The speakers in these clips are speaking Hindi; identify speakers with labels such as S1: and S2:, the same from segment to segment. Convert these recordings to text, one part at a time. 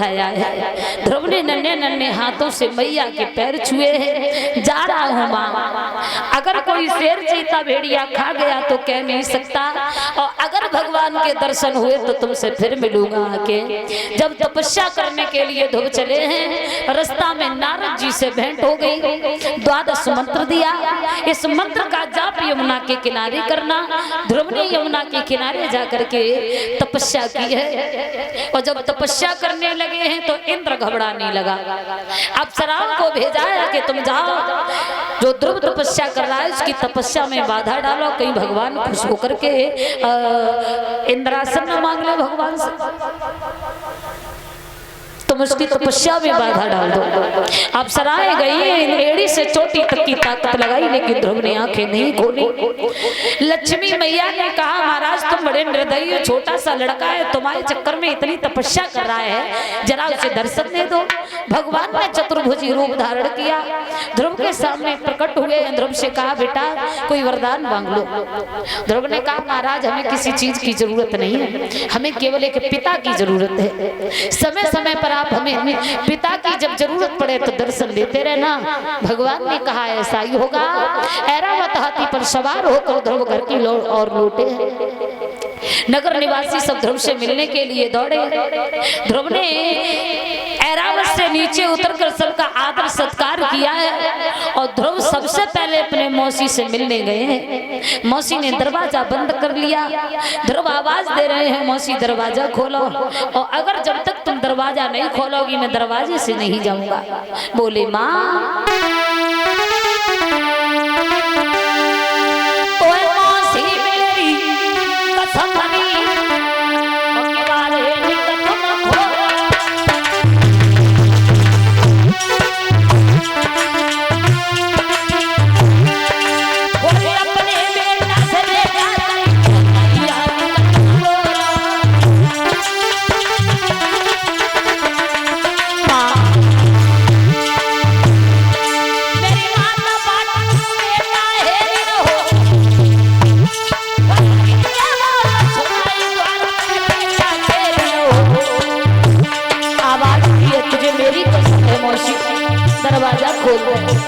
S1: समझाया है। ध्रुव ने नन्हे नन्हे हाथों से मैया के पैर छुए हैं। जा रहा हूँ माँ, अगर कोई शेर चीता भेड़िया खा गया तो कह नहीं सकता, और अगर भगवान के दर्शन हुए तो तुमसे फिर मिलूंगा आके। जब तपस्या करने के लिए ध्रुव चले हैं, रास्ता में नारद जी से भेंट हो गई। द्वादश मंत्र दिया, इस मंत्र का जाप यमुना के किनारे करना। ध्रुव ने यमुना के किनारे जाकर के तपस्या की है, और जब तपस्या करने लगे हैं तो इंद्र घबराने लगा। अप्सराओं को भेजा है कि तुम जाओ, जो ध्रुव तपस्या कर रहा है उसकी तपस्या में बाधा डालो, कहीं भगवान खुश होकर के इंद्रासन न मांग ले भगवान से, तुम उसकी तपस्या में बाधा डाल दो। अप्सराएं गई, एड़ी से चोटी तक की ताकत लगाई, लेकिन ध्रुव ने आंखें नहीं खोली। लक्ष्मी मैया ने कहा महाराज तुम बड़े निर्दयी, छोटा सा लड़का है, तुम्हारे चक्कर में इतनी तपस्या कर रहा है, जरा उसे दर्शन दे दो। भगवान ने चतुर्भुजी रूप धारण किया, ध्रुव के सामने प्रकट हुए। ध्रुव से कहा बेटा कोई वरदान मांग लो। ध्रुव ने कहा महाराज हमें किसी चीज की जरूरत नहीं है, हमें केवल एक पिता की जरूरत है। समय समय पर आप हमें पिता की जब जरूरत पड़े तो दर्शन देते रहना। भगवान ने कहा ऐसा ही होगा। ऐरावत हाथी पर सवार होकर ध्रुव घर की ओर लौटे। नगर निवासी सब ध्रुव से मिलने के लिए दौड़े। ध्रुव ने ऐरावत से नीचे उतरकर सबका आदर सत्कार किया है, और ध्रुव सबसे पहले अपने मौसी से मिलने गए हैं। मौसी ने दरवाजा बंद कर लिया। ध्रुव आवाज दे रहे हैं मौसी दरवाजा खोलो, और अगर जब तक तुम दरवाजा नहीं खोलोगी मैं दरवाजे से नहीं जाऊंगा। बोले माँ दरवाजा खोल दो।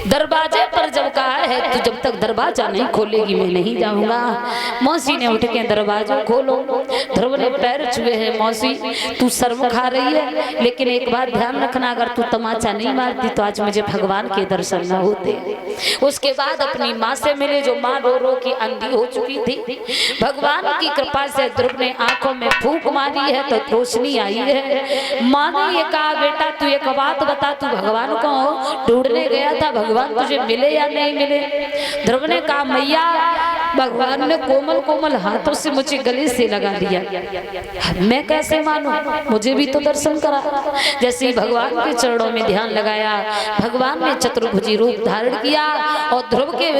S1: दरवाजे पर जब कहा है तो जब तक दरवाजा नहीं खोलेगी मैं नहीं जाऊंगा। मौसी ने उठ के दरवाजा खोलो। ध्रुव ने पैर छुए हैं। मौसी तू शर्म खा रही है, लेकिन एक बात ध्यान रखना, अगर तू तमाचा नहीं मारती तो आज मुझे भगवान के दर्शन न होते। उसके बाद अपनी माँ से मिले, जो माँ रो रो की अंधी हो चुकी थी। भगवान की कृपा से ध्रुव ने आंखों में फूंक मारी है तो रोशनी आई है। माँ ने ये कहा बेटा तू एक बात बता, तू भगवान को ढूंढने गया था, भगवान तुझे मिले या नहीं मिले? ध्रुव ने कहा मैया भगवान ने कोमल कोमल हाथों से मुझे गले से लगा दिया, मैं कैसे मानूं? मुझे भी तो दर्शन करा। जैसे ही भगवान के चरणों में ध्यान लगाया, भगवान ने चतुर्भुजी रूप धारण किया और ध्रुव के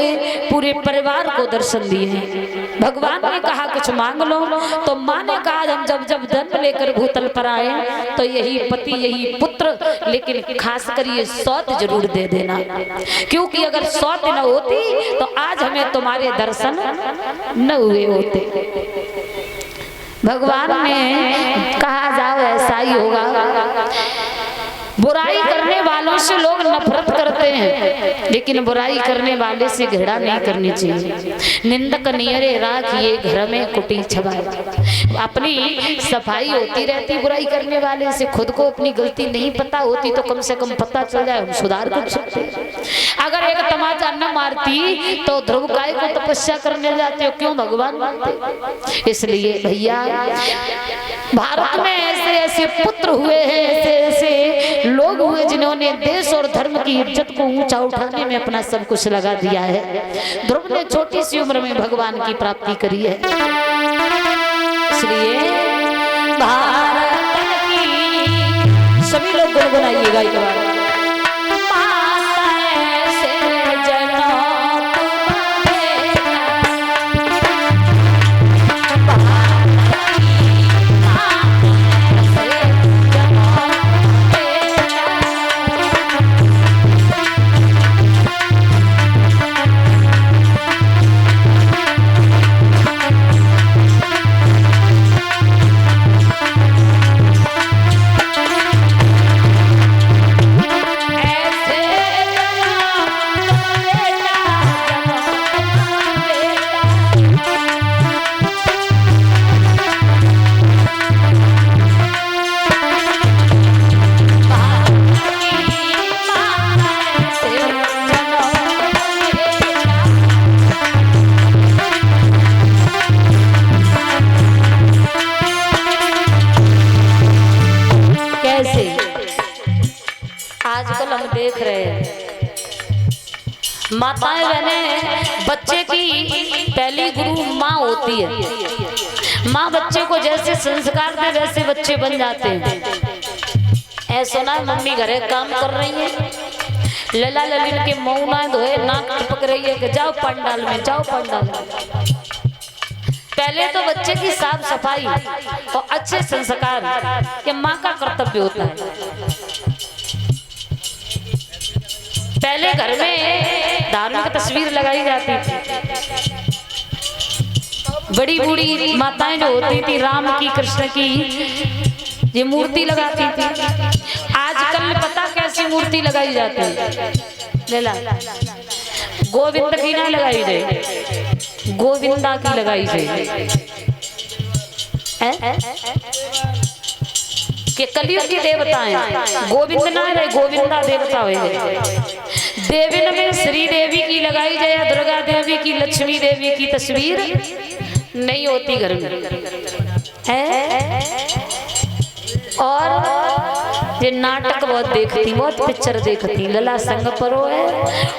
S1: पूरे परिवार को दर्शन दिए। भगवान ने कहा कुछ मांग लो, तो माँ ने कहा हम जब जब जन्म लेकर भूतल पर आए तो यही पति यही पुत्र, लेकिन खास कर ये सौत जरूर दे देना, क्योंकि अगर सौत न होती तो आज हमें तुम्हारे दर्शन न हुए होते। भगवान ने कहा जाओ ऐसा ही होगा। बुराई करने वालों से लोग नफरत करते हैं, लेकिन बुराई करने वाले से घृणा नहीं करनी चाहिए। निंदक नियरे राखिए घर में कुटी छबाई। अपनी सफाई होती रहती, बुराई करने वाले से खुद को अपनी गलती नहीं पता होती तो कम से कम पता चल जाए, हम सुधार कर सकते हैं। अगर एक तमाचा न मारती तो ध्रुव काय को तपस्या करने जाते हो, क्यों भगवान मानते? इसलिए भैया भारत में ऐसे ऐसे पुत्र हुए हैं, ऐसे ऐसे लोग हुए जिन्होंने देश और धर्म की इज्जत को ऊंचा उठाने में अपना सब कुछ लगा दिया है। ध्रुव ने छोटी सी उम्र में भगवान की प्राप्ति करी है। इसलिए भारत की सभी लोग गुनगुनाइएगा एक बार। आजकल हम देख रहे हैं माताएं बहनें, बच्चे की पहली गुरु माँ होती है। माँ बच्चे को जैसे संस्कार दे वैसे बच्चे बन जाते हैं। ऐसा ना मम्मी घरे काम कर रही है, लला ललिन के मुंह ना धोए नाक टपक रही है कि जाओ पंडाल में, जाओ पंडाल में। पहले तो बच्चे की साफ सफाई और अच्छे संस्कार ये माँ का कर्तव्य होता है। पहले घर में धार्मिक तस्वीर लगाई जाती थी। बड़ी बूढ़ी माताएं जो होती थी राम की कृष्ण की ये मूर्ति लगाती थी। आजकल पता कैसी मूर्ति लगाई जाती है? लेला गोविंद की ना लगाई जाए, गोविंदा की लगाई जाए। के कलयुग की देवता है, गोविंद ना रहे गोविंदा देवता हुए। देविन में श्री देवी की लगाई जाए, दुर्गा देवी की, लक्ष्मी देवी की तस्वीर नहीं होती घर में है। और ये नाटक बहुत देखती, बहुत पिक्चर देखती। लला संग परो है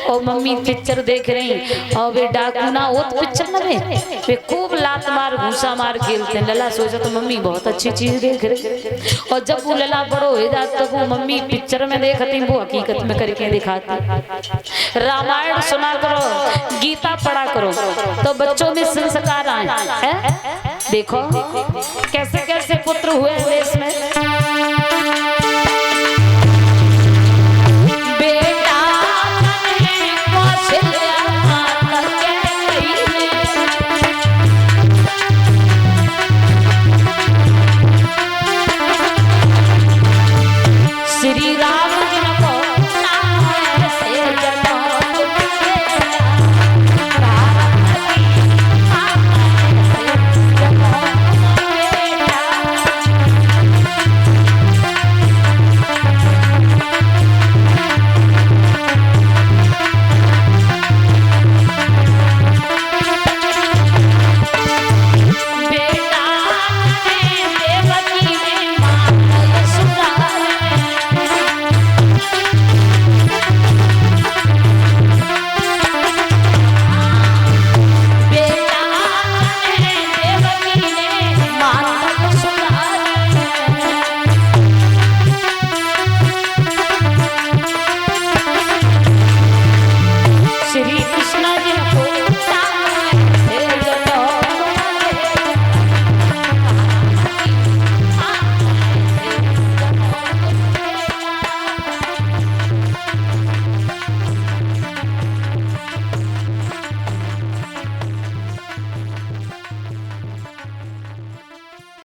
S1: और मम्मी पिक्चर देख रही और वे डाकू ना हो तो पिक्चर न वे खूब लात मार घूसा मार खेलते हैं। लला सोचा तो मम्मी बहुत अच्छी चीज देख रही, और जब वो लला बड़ो हो जाता तो वो मम्मी पिक्चर में देखती वो हकीकत में करके दिखाती। रामायण सुना करो, गीता पढ़ा करो तो बच्चों में संस्कार आए। देखो कैसे कैसे पुत्र हुए देश में। श्री राम